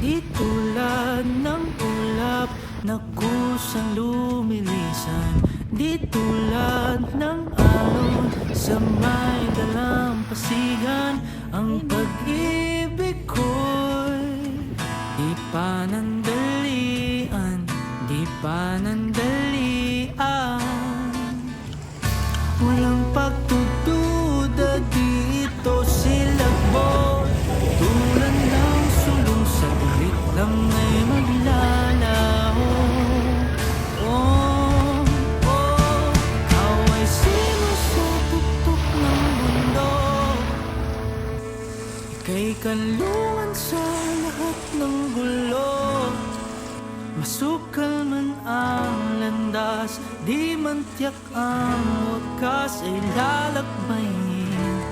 Di tulad ng ulap na kusang lumilisan, di tulad ng alon sa may dalampasigan. Ang pag-ibig ko'y di panandalian, di panandalian. Walang pagtutuda dito silagbo, tulad ng sulong sa ulit lang ay maglalaho. Oh, oh, ikaw ay sinusutuktok ng bundok, ika'y kanlungan sa lahat ng gulo. Masukal man ang landas, di man tiyak ang wakas ay lalakbayin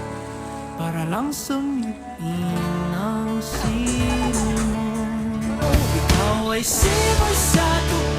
para lang sumipin ang simoy mo. Ikaw ay simoy sa tuktok